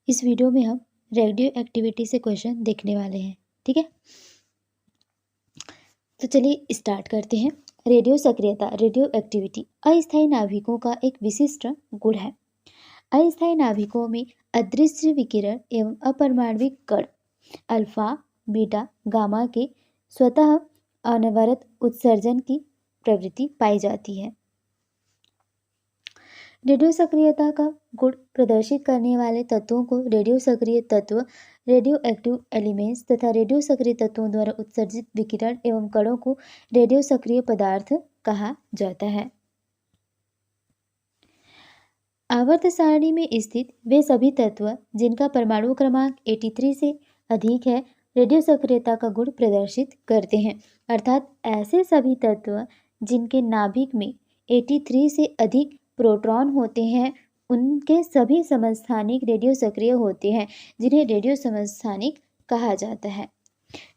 इस वीडियो में हम रेडियो एक्टिविटी से क्वेश्चन देखने वाले हैं। ठीक है, तो चलिए स्टार्ट करते हैं। रेडियो सक्रियता, रेडियो एक्टिविटी अस्थायी नाभिकों का एक विशिष्ट गुण है। अस्थायी नाभिकों में अदृश्य विकिरण एवं अपरमाणविक कण अल्फा, बीटा, गामा के स्वतः अनवरत उत्सर्जन की प्रवृत्ति पाई जाती है। रेडियो सक्रियता का गुण प्रदर्शित करने वाले तत्वों को रेडियो सक्रिय तत्व, रेडियो एक्टिव एलिमेंट्स तथा रेडियो सक्रिय तत्वों द्वारा उत्सर्जित विकिरण एवं कणों को रेडियो सक्रिय पदार्थ कहा जाता है। आवर्त सारणी में स्थित वे सभी तत्व जिनका परमाणु क्रमांक 83 से अधिक है रेडियो सक्रियता का गुण प्रदर्शित करते हैं। अर्थात ऐसे सभी तत्व जिनके नाभिक में 83 से अधिक प्रोटॉन होते हैं उनके सभी समस्थानिक रेडियो सक्रिय होते हैं, जिन्हें रेडियो समस्थानिक कहा जाता है।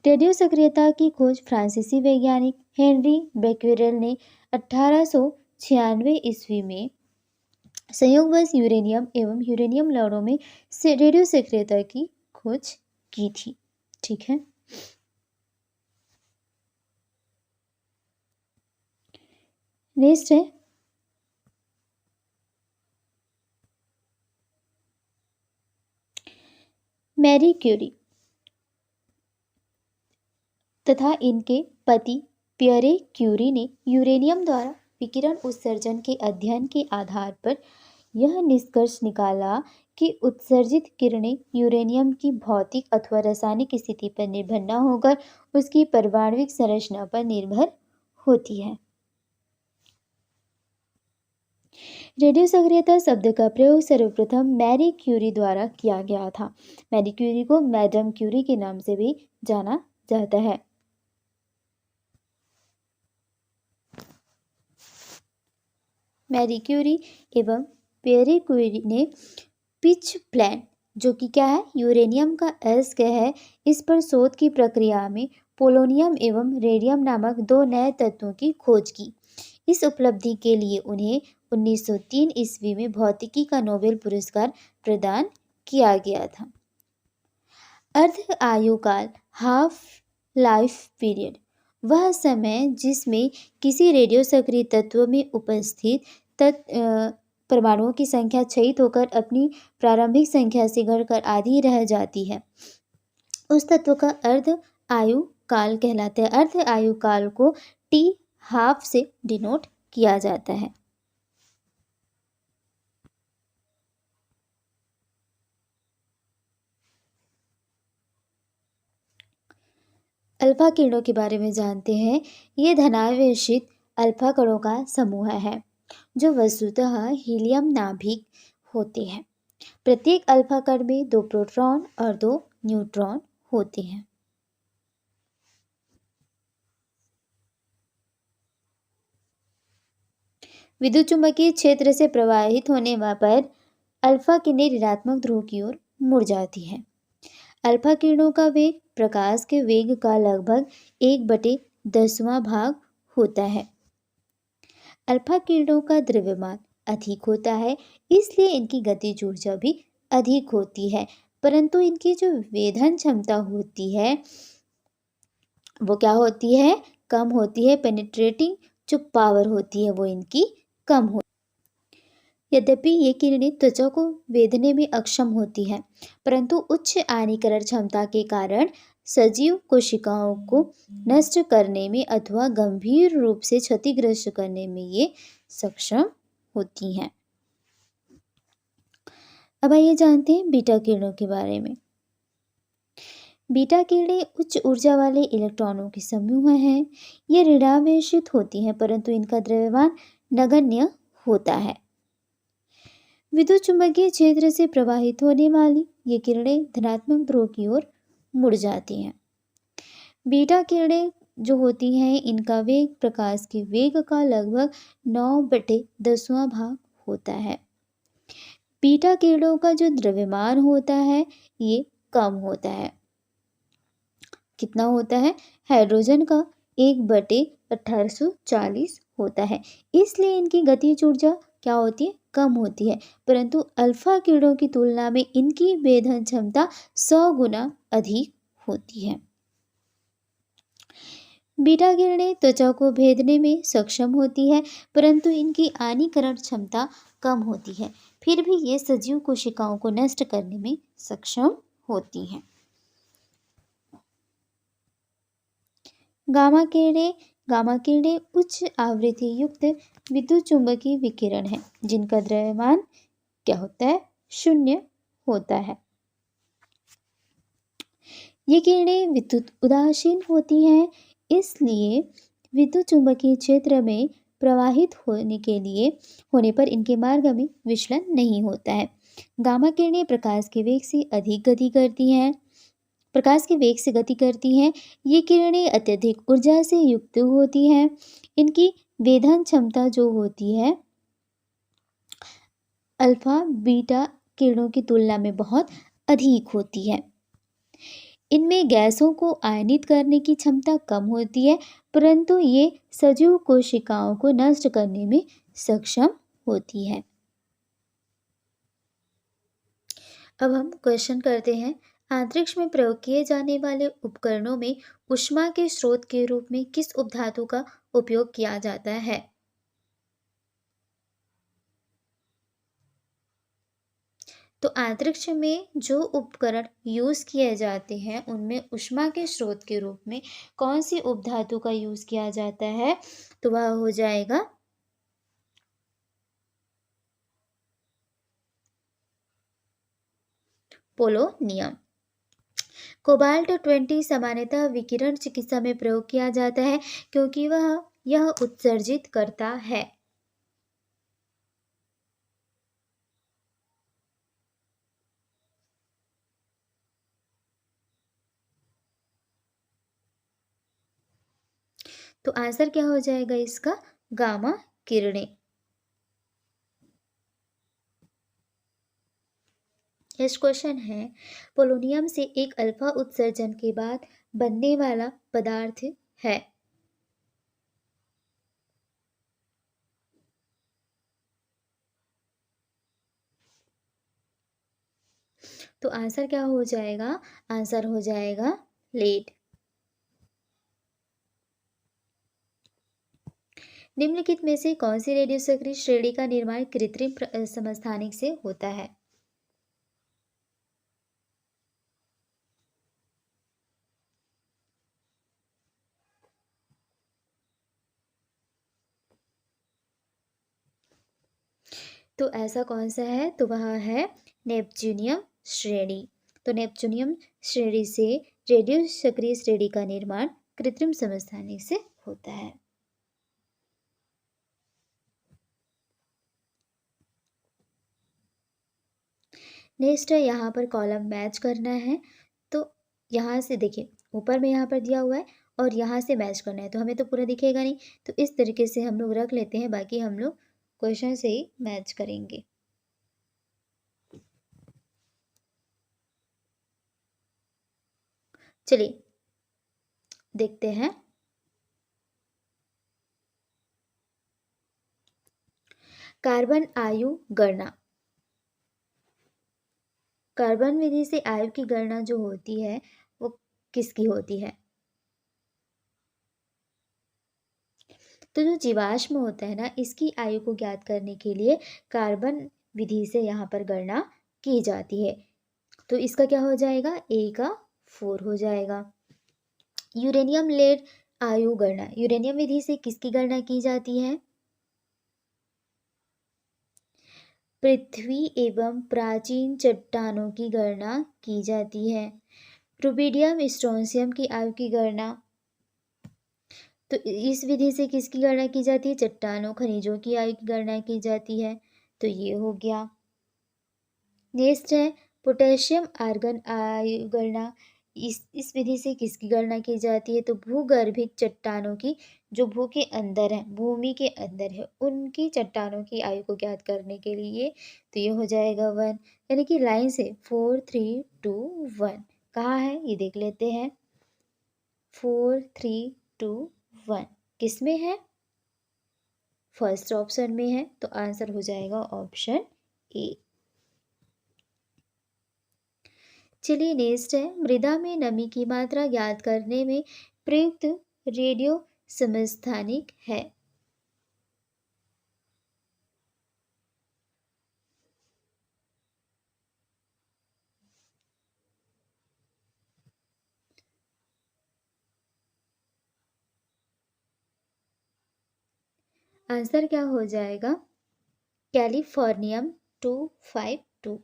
रेडियो सक्रियता की खोज फ्रांसीसी वैज्ञानिक हेनरी बेक्वेरेल ने 1896 ईस्वी में संयोगवश यूरेनियम एवं यूरेनियम लवणों में से रेडियो सक्रियता की खोज की थी। ठीक है, नेक्स्ट है मैरी क्यूरी तथा इनके पति पियरे क्यूरी ने यूरेनियम द्वारा विकिरण उत्सर्जन के अध्ययन के आधार पर यह निष्कर्ष निकाला कि उत्सर्जित किरणें यूरेनियम की भौतिक अथवा रासायनिक स्थिति पर निर्भर न होकर उसकी परमाणविक संरचना पर निर्भर होती है। रेडियो सक्रियता शब्द का प्रयोग सर्वप्रथम मैरी क्यूरी द्वारा किया गया था। मैरी क्यूरी को मैडम क्यूरी के नाम से भी जाना जाता है। मैरी क्यूरी एवं पियरे क्यूरी ने पिच प्लान, जो कि क्या है, यूरेनियम का अयस्क है, इस पर शोध की प्रक्रिया में पोलोनियम एवं रेडियम नामक दो नए तत्वों की खोज की। इस उपलब्धि के लिए उन्हें 1903 ईस्वी में भौतिकी का नोबेल पुरस्कार प्रदान किया गया था। अर्ध आयुकाल, हाफ लाइफ पीरियड, वह समय जिसमें किसी रेडियो सक्रिय तत्व में उपस्थित परमाणुओं की संख्या क्षयित होकर अपनी प्रारंभिक संख्या से घटकर आधी रह जाती है, उस तत्व का अर्ध आयु काल कहलाता है। अर्ध आयु काल को टी हाफ से डिनोट किया जाता है। अल्फा किरणों के बारे में जानते हैं। ये धनावेशित अल्फा कणों का समूह है जो वस्तुतः हीलियम नाभिक होते हैं। प्रत्येक अल्फा कण में 2 प्रोटॉन और 2 न्यूट्रॉन होते हैं। विद्युत चुम्बकीय क्षेत्र से प्रवाहित होने पर अल्फा किरणें ऋणात्मक ध्रुव की ओर मुड़ जाती हैं। अल्फा किरणों का वेग प्रकाश के वेग का लगभग 1/10वां भाग होता है। अल्फा किरणों का द्रव्यमान अधिक होता है, इसलिए इनकी गतिज ऊर्जा भी अधिक होती है, परंतु इनकी जो वेधन क्षमता होती है वो क्या होती है, कम होती है। पेनिट्रेटिंग जो पावर होती है वो इनकी कम होती है। यद्यपि ये किरणें त्वचा को वेधने में अक्षम होती हैं, परंतु उच्च आयनीकरण क्षमता के कारण सजीव कोशिकाओं को नष्ट करने में अथवा गंभीर रूप से क्षतिग्रस्त करने में ये सक्षम होती हैं। अब आइए जानते हैं बीटा किरणों के बारे में। बीटा किरणें उच्च ऊर्जा वाले इलेक्ट्रॉनों के समूह हैं। ये ऋणावेशित होती हैं, परंतु इनका द्रव्यमान नगण्य होता है। विद्युत चुम्बकीय क्षेत्र से प्रवाहित होने वाली ये किरणें धनात्मक ध्रुव की ओर मुड़ जाती हैं। बीटा किरणें जो होती हैं इनका वेग प्रकाश के वेग का लगभग 9/10वां भाग होता है। बीटा किरणों का जो द्रव्यमान होता है ये कम होता है। कितना होता है? हाइड्रोजन का 1/1840 होता है, इसलिए इनकी गतिज ऊर्जा क्या होती है, कम होती है, परंतु अल्फा किरणों की तुलना में इनकी भेदन क्षमता 100 गुना अधिक होती है। बीटा किरणें त्वचा को भेदने में सक्षम होती है, परंतु इनकी आनीकरण क्षमता कम होती है। फिर भी ये सजीव कोशिकाओं को नष्ट करने में सक्षम होती हैं। गामा किरणें उच्च आवृत्ति युक्त विद्युत चुंबकीय विकिरण है, जिनका द्रव्यमान क्या होता है, शून्य होता है। ये किरणें विद्युत उदासीन होती हैं, इसलिए विद्युत चुंबकीय क्षेत्र में प्रवाहित होने पर इनके मार्ग में विचलन नहीं होता है। गामा किरणें प्रकाश के वेग से गति करती हैं। ये किरणें अत्यधिक ऊर्जा से युक्त होती हैं। इनकी वेधन क्षमता जो होती है अल्फा बीटा किरणों की तुलना में बहुत अधिक होती है। इनमें गैसों को आयनित करने की क्षमता कम होती है, परंतु ये सजीव कोशिकाओं को नष्ट करने में सक्षम होती है। अब हम क्वेश्चन करते हैं, अंतरिक्ष में प्रयोग किए जाने वाले उपकरणों में ऊष्मा के स्रोत के रूप में किस उपधातु का उपयोग किया जाता है? तो अंतरिक्ष में जो उपकरण यूज किए जाते हैं उनमें ऊष्मा के स्रोत के रूप में कौन सी उपधातु का यूज किया जाता है? तो वह हो जाएगा पोलोनियम। कोबाल्ट 20 सामान्यतः विकिरण चिकित्सा में प्रयोग किया जाता है क्योंकि यह उत्सर्जित करता है। तो आंसर क्या हो जाएगा इसका? गामा किरणें। नेक्स्ट क्वेश्चन है, पोलोनियम से एक अल्फा उत्सर्जन के बाद बनने वाला पदार्थ है। तो आंसर क्या हो जाएगा? आंसर हो जाएगा लेड। निम्नलिखित में से कौन सी रेडियो सक्रिय श्रेणी का निर्माण कृत्रिम समस्थानिक से होता है? तो ऐसा कौन सा है? तो वह है नेपच्यूनियम श्रेणी। तो नेपच्यूनियम श्रेणी से रेडियो सक्रिय श्रेणी का निर्माण कृत्रिम समस्थानिक से होता है। नेक्स्ट है, यहाँ पर कॉलम मैच करना है। तो यहाँ से देखिए, ऊपर में यहाँ पर दिया हुआ है और यहाँ से मैच करना है, तो हमें तो पूरा दिखेगा नहीं, तो इस तरीके से हम लोग रख लेते हैं, बाकी हम लोग क्वेश्चन से ही मैच करेंगे। चलिए देखते हैं। कार्बन आयु गणना। कार्बन विधि से आयु की गणना जो होती है वो किसकी होती है? तो जो जीवाश्म होता है ना, इसकी आयु को ज्ञात करने के लिए कार्बन विधि से यहाँ पर गणना की जाती है। तो इसका क्या हो जाएगा? ए का 4 हो जाएगा। यूरेनियम लेड आयु गणना, यूरेनियम विधि से किसकी गणना की जाती है? पृथ्वी एवं प्राचीन चट्टानों की गणना की जाती है। रुबिडियम स्ट्रोंसियम की आयु की गणना, तो इस विधि से किसकी गणना की जाती है? चट्टानों खनिजों की आयु की गणना की जाती है। तो ये हो गया। नेक्स्ट है पोटेशियम आर्गन आयु गणना। इस विधि से किसकी गणना की जाती है? तो भूगर्भिक चट्टानों की, जो भू के अंदर है, भूमि के अंदर है, उनकी चट्टानों की आयु को ज्ञात करने के लिए। तो ये हो जाएगा 1, यानी कि लाइन से 4 3 2 1 कहाँ है ये देख लेते हैं। 4 3 2 1 किस में है? फर्स्ट ऑप्शन में है, तो आंसर हो जाएगा ऑप्शन ए। चलिए नेक्स्ट है, मृदा में नमी की मात्रा ज्ञात करने में प्रयुक्त रेडियो समस्थानिक है। आंसर क्या हो जाएगा? कैलिफोर्नियम 252।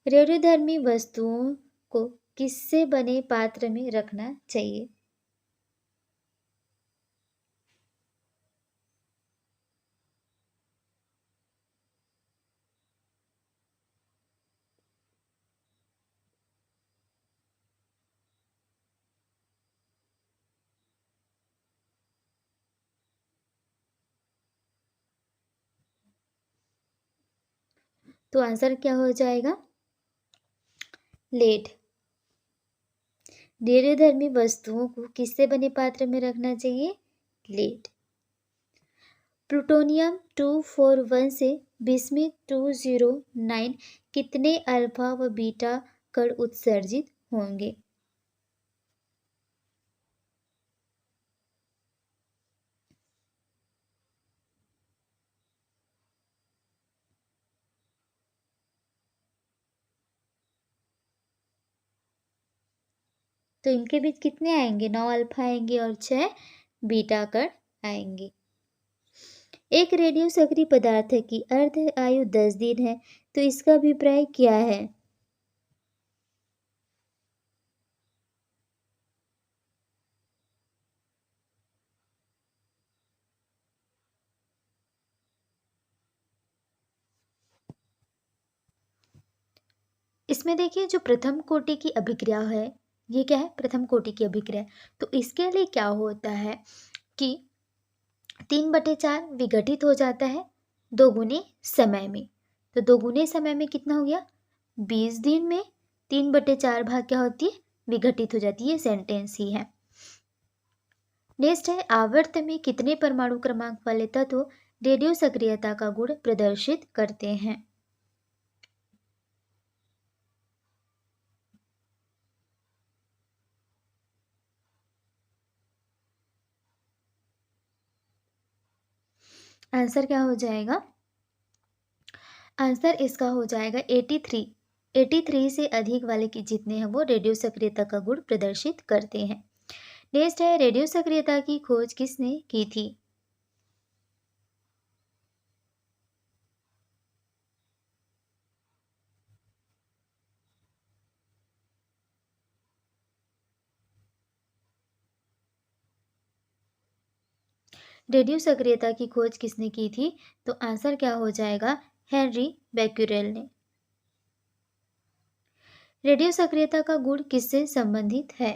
रेडियोधर्मी वस्तुओं को किससे बने पात्र में रखना चाहिए? तो आंसर क्या हो जाएगा? लेड। रेडियोधर्मी वस्तुओं को किससे बने पात्र में रखना चाहिए? लेड। प्लूटोनियम 241 से बिस्मिथ 209 कितने अल्फा व बीटा कण उत्सर्जित होंगे? तो इनके बीच कितने आएंगे? 9 अल्फा आएंगे और 6 बीटा कण आएंगे। एक रेडियो सक्रिय पदार्थ की अर्ध आयु 10 दिन है, तो इसका अभिप्राय क्या है? इसमें देखिए, जो प्रथम कोटि की अभिक्रिया है, ये क्या है? प्रथम कोटि की अभिक्रिया। तो इसके लिए क्या होता है कि 3/4 विघटित हो जाता है 2 गुने समय में। तो 2 गुने समय में कितना हो गया? 20 दिन में 3/4 भाग क्या होती है? विघटित हो जाती है। सेंटेंस ही है। नेक्स्ट है, आवर्त में कितने परमाणु क्रमांक वाले तत्व रेडियो सक्रियता का गुण प्रदर्शित करते हैं? आंसर क्या हो जाएगा? आंसर इसका हो जाएगा 83। 83 से अधिक वाले की जितने हैं वो रेडियो सक्रियता का गुण प्रदर्शित करते हैं। नेक्स्ट है, रेडियो सक्रियता की खोज किसने की थी? रेडियो सक्रियता की खोज किसने की थी? तो आंसर क्या हो जाएगा? हेनरी बेक्यूरेल ने। रेडियो सक्रियता का गुण किससे संबंधित है?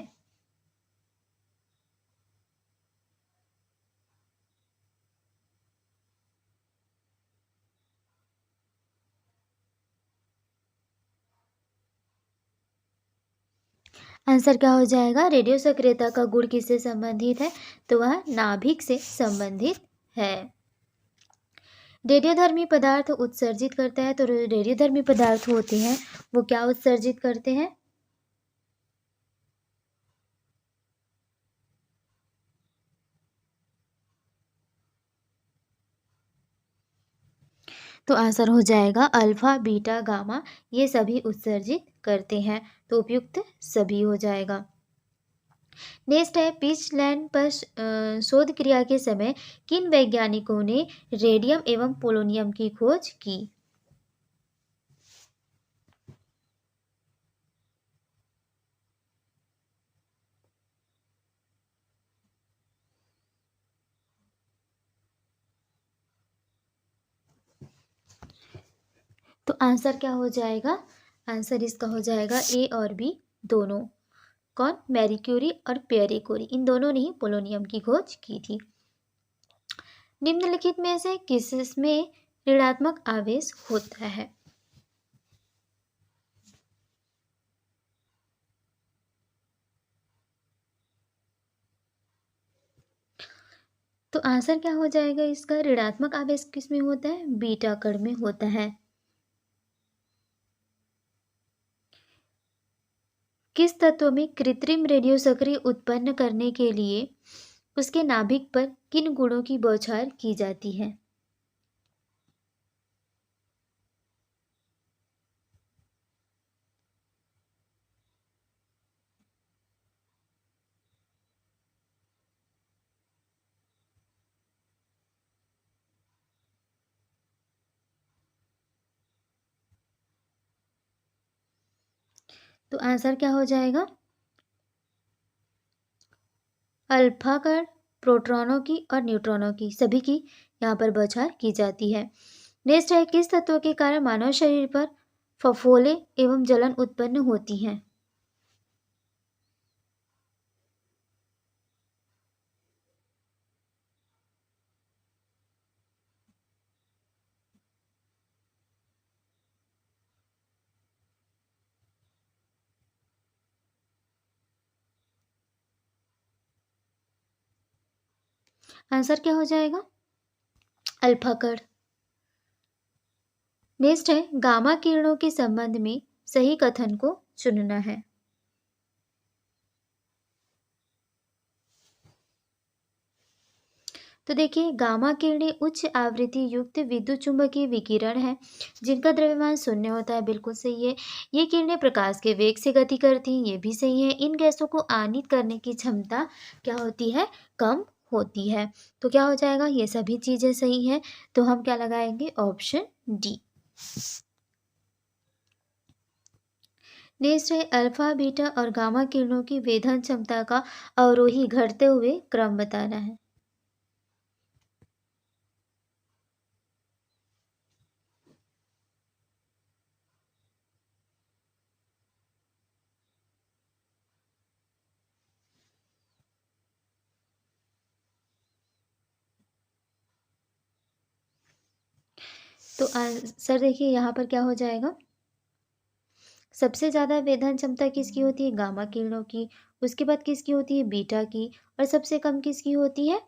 आंसर क्या हो जाएगा? रेडियो सक्रियता का गुण किससे संबंधित है? तो वह नाभिक से संबंधित है। रेडियोधर्मी पदार्थ उत्सर्जित करता है, तो रेडियोधर्मी पदार्थ होते हैं वो क्या उत्सर्जित करते हैं? तो आंसर हो जाएगा अल्फा बीटा गामा, ये सभी उत्सर्जित करते हैं। तो उपयुक्त सभी हो जाएगा। नेक्स्ट है, पीचलैंड पर शोध क्रिया के समय किन वैज्ञानिकों ने रेडियम एवं पोलोनियम की खोज की? तो आंसर क्या हो जाएगा? आंसर इसका हो जाएगा ए और बी दोनों। कौन? मैरी क्यूरी और पियरे क्यूरी, इन दोनों ने ही पोलोनियम की खोज की थी। निम्नलिखित में से किसमें ऋणात्मक आवेश होता है? तो आंसर क्या हो जाएगा इसका? ऋणात्मक आवेश किस में होता है? बीटा कण में होता है। किस तत्व में कृत्रिम रेडियो सक्रिय उत्पन्न करने के लिए उसके नाभिक पर किन गुणों की बौछार की जाती है? तो आंसर क्या हो जाएगा? अल्फा कण प्रोटॉनों की और न्यूट्रॉनों की, सभी की यहाँ पर बौछार की जाती है। नेक्स्ट है, किस तत्व के कारण मानव शरीर पर फफोले एवं जलन उत्पन्न होती है? आंसर क्या हो जाएगा? अल्फा कण। नेक्स्ट है, गामा किरणों के संबंध में सही कथन को चुनना है। तो देखिए, गामा किरणें उच्च आवृत्ति युक्त विद्युत चुंबकीय विकिरण है जिनका द्रव्यमान शून्य होता है। बिल्कुल सही है। ये किरणें प्रकाश के वेग से गति करती हैं, ये भी सही है। इन गैसों को आनीत करने की क्षमता क्या होती है? कम होती है। तो क्या हो जाएगा? ये सभी चीजें सही हैं। तो हम क्या लगाएंगे? Option D. नेक्स्ट है, अल्फा बीटा और गामा किरणों की वेधन क्षमता का अवरोही घटते हुए क्रम बताना है। तो आंसर देखिए यहाँ पर क्या हो जाएगा? सबसे ज़्यादा वेधन क्षमता किसकी होती है? गामा किरणों की। उसके बाद किसकी होती है? बीटा की। और सबसे कम किसकी होती है?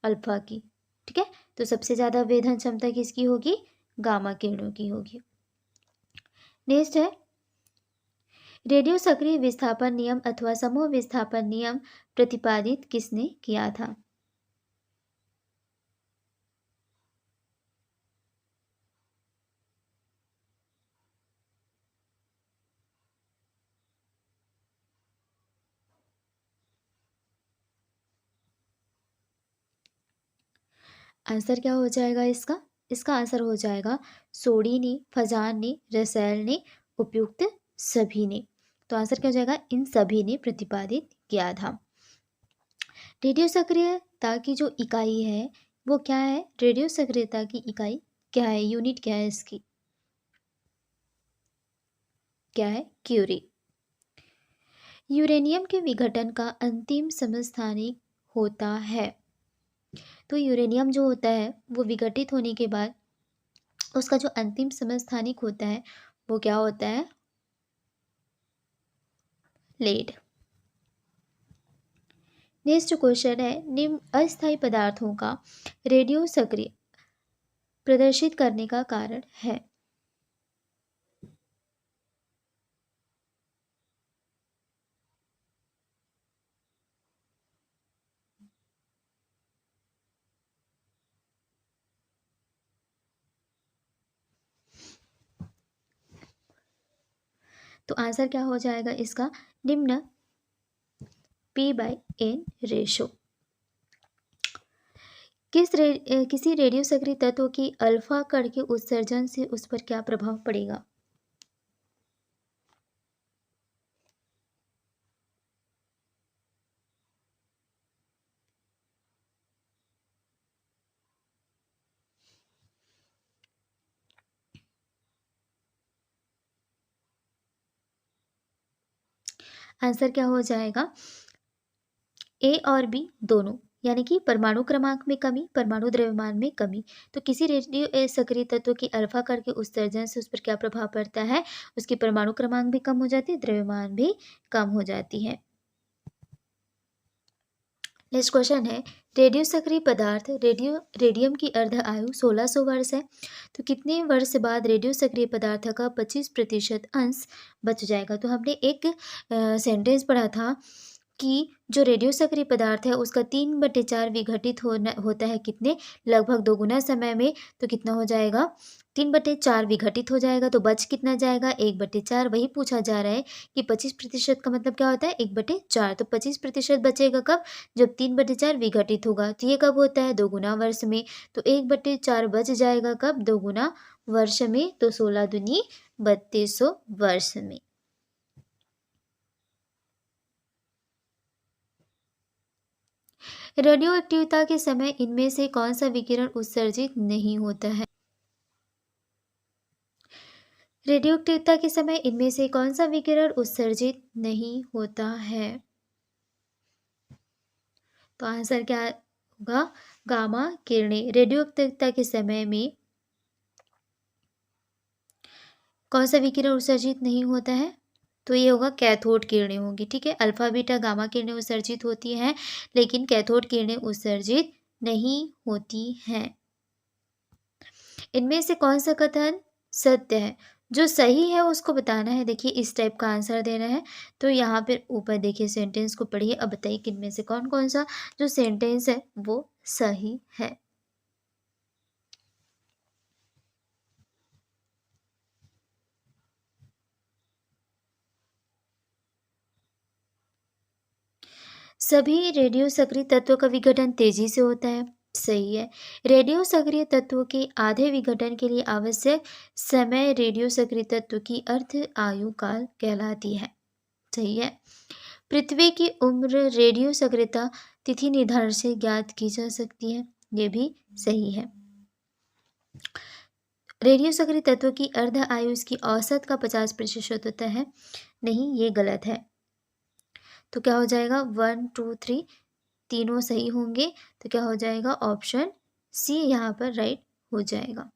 अल्फा की। ठीक है, तो सबसे ज़्यादा वेधन क्षमता किसकी होगी? गामा किरणों की होगी। नेक्स्ट है, रेडियो सक्रिय विस्थापन नियम अथवा समूह विस्थापन नियम प्रतिपादित किसने किया था? आंसर क्या हो जाएगा इसका? इसका आंसर हो जाएगा सोडी ने, फजान ने, रसेल ने, उपयुक्त सभी ने। तो आंसर क्या हो जाएगा? इन सभी ने प्रतिपादित किया था। रेडियो सक्रियता की जो इकाई है वो क्या है? रेडियो सक्रियता की इकाई क्या है? यूनिट क्या है इसकी? क्या है? क्यूरी। यूरेनियम के विघटन का अंतिम समस्थानिक होता है। तो यूरेनियम जो होता है वो विघटित होने के बाद उसका जो अंतिम समस्थानिक होता है वो क्या होता है? लेड। नेक्स्ट क्वेश्चन है, निम्न अस्थायी पदार्थों का रेडियो सक्रिय प्रदर्शित करने का कारण है। तो आंसर क्या हो जाएगा इसका? निम्न P/N रेशो। किसी रेडियो सक्रिय तत्व की अल्फा कण के उत्सर्जन से उस पर क्या प्रभाव पड़ेगा? आंसर क्या हो जाएगा? ए और बी दोनों, यानी कि परमाणु क्रमांक में कमी, परमाणु द्रव्यमान में कमी। तो किसी रेडियो सक्रिय तत्व की अल्फा कण के उत्सर्जन से उस पर क्या प्रभाव पड़ता है? उसकी परमाणु क्रमांक भी कम हो जाती है, द्रव्यमान भी कम हो जाती है। नेक्स्ट क्वेश्चन है, रेडियो सक्रिय पदार्थ रेडियम की अर्ध आयु 1600 वर्ष है, तो कितने वर्ष बाद रेडियो सक्रिय पदार्थ का 25% अंश बच जाएगा। तो हमने एक सेंटेंस पढ़ा था कि जो रेडियो सक्रिय पदार्थ है उसका 3/4 विघटित होता है कितने, लगभग 2 गुना समय में। तो कितना हो जाएगा, 3/4 विघटित हो जाएगा, तो बच कितना जाएगा, 1/4। वही पूछा जा रहा है कि 25% का मतलब क्या होता है, 1/4। तो 25% बचेगा कब, जब 3/4 विघटित होगा। तो ये कब होता है, 2 गुना वर्ष में। तो 1/4 बच जाएगा कब, 2 गुना वर्ष में। तो 16 दूनी 3200 वर्ष में। रेडियो एक्टिवता के समय इनमें से कौन सा विकिरण उत्सर्जित नहीं होता है। रेडियो एक्टिवता के समय इनमें से कौन सा विकिरण उत्सर्जित नहीं होता है। तो आंसर क्या होगा, गामा किरणें। रेडियो एक्टिवता के समय में कौन सा विकिरण उत्सर्जित नहीं होता है, तो ये होगा कैथोड किरणें होंगी। ठीक है, अल्फा बीटा गामा किरणें उत्सर्जित होती हैं, लेकिन कैथोड किरणें उत्सर्जित नहीं होती हैं। इनमें से कौन सा कथन सत्य है, जो सही है उसको बताना है। देखिए इस टाइप का आंसर देना है। तो यहाँ पे ऊपर देखिए सेंटेंस को पढ़िए, अब बताइए किनमें से कौन कौन सा जो सेंटेंस है वो सही है। सभी रेडियो सक्रिय तत्वों का विघटन तेजी से होता है, सही है। रेडियो सक्रिय तत्वों के आधे विघटन के लिए आवश्यक समय रेडियो सक्रिय तत्व की अर्ध आयु काल कहलाती है, सही है। पृथ्वी की उम्र रेडियो सक्रियता तिथि निर्धारण से ज्ञात की जा सकती है, ये भी सही है। रेडियो सक्रिय तत्व की अर्ध आयु इसकी औसत का 50% होता है, नहीं ये गलत है। तो क्या हो जाएगा, 1 2 3 तीनों सही होंगे। तो क्या हो जाएगा, ऑप्शन सी यहाँ पर राइट हो जाएगा।